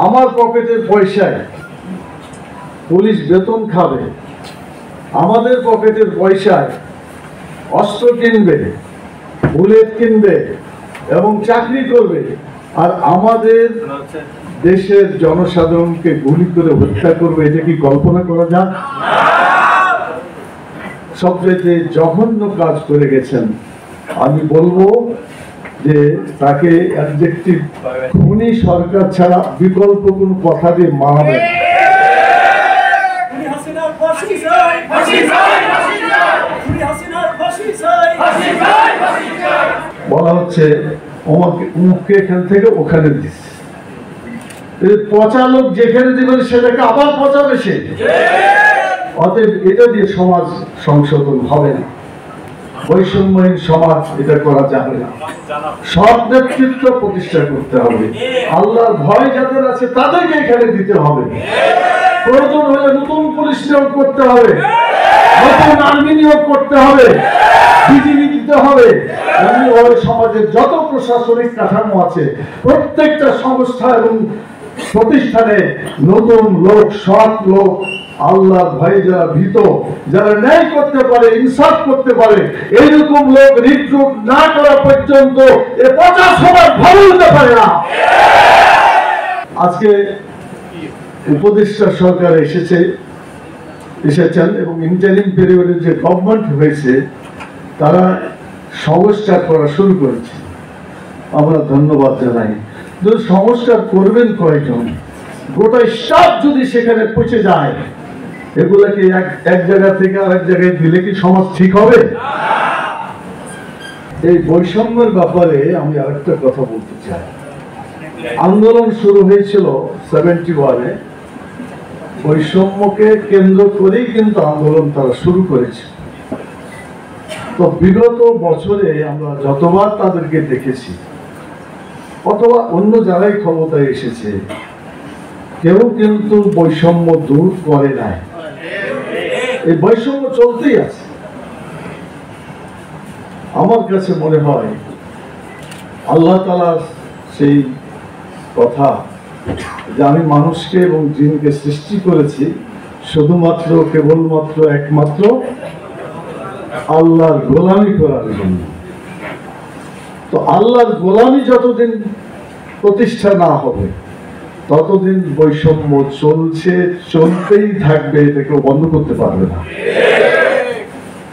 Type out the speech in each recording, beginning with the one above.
আমার পকেটের পয়সায় পুলিশ বেতন খাবে, আমাদের পকেটের পয়সায় অস্ত্র কিনবে, বুলেট কিনবে এবং চাকরি করবে, আর আমাদের দেশের জনসাধারণকে গুলি করে হত্যা করবে। এটা কি কল্পনা করা যায়? সবচেয়ে জঘন্য কাজ করে গেছেন। আমি বলবো যে তাকে অ্যাডজেক্টিভ খুনি সরকার ছাড়া বিকল্প কোনো কথা দিয়ে মানাবে। বলা হচ্ছে মুখকে এখান থেকে ওখানে দিচ্ছে, পচা লোক যেখানে দিবেন সেটাকে আবার পচাবে সে। অতএব এটা দিয়ে সমাজ সংশোধন হবে না, বৈষম্যহীন সমাজ এটা করা যাবে না। সৎ নেতৃত্ব প্রতিষ্ঠা করতে হবে, আল্লাহর ভয় যাদের আছে তাদেরকে এখানে দিতে হবে। প্রয়োজন হলে নতুন পুলিশ নিয়োগ করতে হবে, নতুন আর্মি নিয়োগ করতে হবে, বিজিবি দিতে হবে। এমনিভাবে সমাজের যত প্রশাসনিক কাঠামো আছে প্রত্যেকটা সংস্থা এবং প্রতিষ্ঠানে নতুন লোক, সৎ লোক, আল্লাহর ভয়ে যারা ভীত, যারা ন্যায় করতে পারে, ইনসাফ করতে পারে, এইরকম লোক রিক্রুট না করা পর্যন্ত এ 50 সমাজ ভালো হতে পারে না। আজকে উপদেষ্টা সরকার এসেছেন এবং ইন্টারিম পিরিয়ডে যে গভর্নমেন্ট হয়েছে তারা সংস্কার করা শুরু করেছে, আমরা ধন্যবাদ জানাই। সংস্কার করবেন কয়েকজন? গোটা স্টাফ যদি সেখানে পৌঁছে যায়, এগুলাকে এক জায়গা থেকে আরেক জায়গায় দিলে কি সমাজ ঠিক হবে? এই বৈষম্যের ব্যাপারে আমি আরেকটা কথা বলতে চাই। আন্দোলন শুরু হয়েছিল 71-এ, বৈষম্যকে কেন্দ্র করেই কিন্তু আন্দোলন তারা শুরু করেছে। তো বিগত বছরে আমরা যতবার তাদেরকে দেখেছি অথবা অন্য যারাই ক্ষমতায় এসেছে, কেউ কিন্তু বৈষম্য দূর করে নাই। এই বৈষম্য চলতেই আছে। আমার কাছে মনে হয় আল্লাহ তাআলার সেই কথা যে আমি মানুষকে এবং জিনকে সৃষ্টি করেছি শুধুমাত্র কেবলমাত্র একমাত্র আল্লাহর গোলামি করার জন্য। তো আল্লাহর গোলামি যতদিন প্রতিষ্ঠা না হবে ততদিন বৈষম্য চলতেই থাকবে, এটা কেউ বন্ধ করতে পারবে না।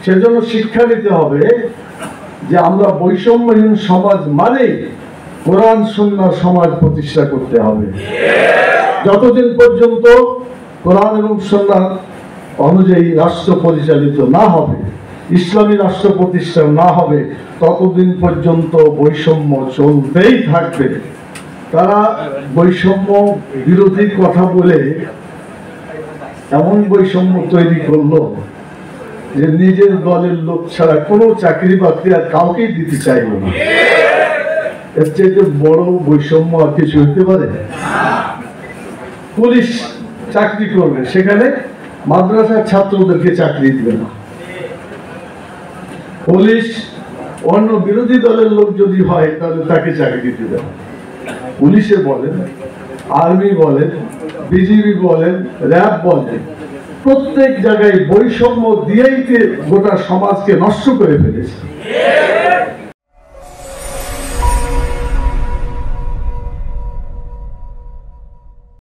সেজন্য শিক্ষা নিতে হবে যে আমরা বৈষম্যহীন সমাজ মানে কোরআন সুন্নাহ সমাজ প্রতিষ্ঠা করতে হবে। যতদিন পর্যন্ত কোরআন এবং সুন্নাহ অনুযায়ী রাষ্ট্র পরিচালিত না হবে, ইসলামী রাষ্ট্র প্রতিষ্ঠা না হবে, ততদিন পর্যন্ত বৈষম্য চলতেই থাকবে। তারা বৈষম্য বিরোধী কথা বলে এমন বৈষম্য তৈরি করলো যে নিজের দলের লোক ছাড়া কোনো চাকরি বাকরি আর কাউকেই দিতে চাইল না। এর চেয়ে বড় বৈষম্য আর কিছু হতে পারে? পুলিশ চাকরি করবে, সেখানে মাদ্রাসার ছাত্রদেরকে চাকরি দিবে না। পুলিশ অন্য বিরোধী দলের লোক যদি হয় তাহলে তাকে চাকরি দিবে না। পুলিশে বলেন, আর্মি বলেন, বিজিবি বলেন, র্যাব বলেন, প্রত্যেক জায়গায় বৈষম্য দিয়েই গোটা সমাজকে নষ্ট করে ফেলেছে।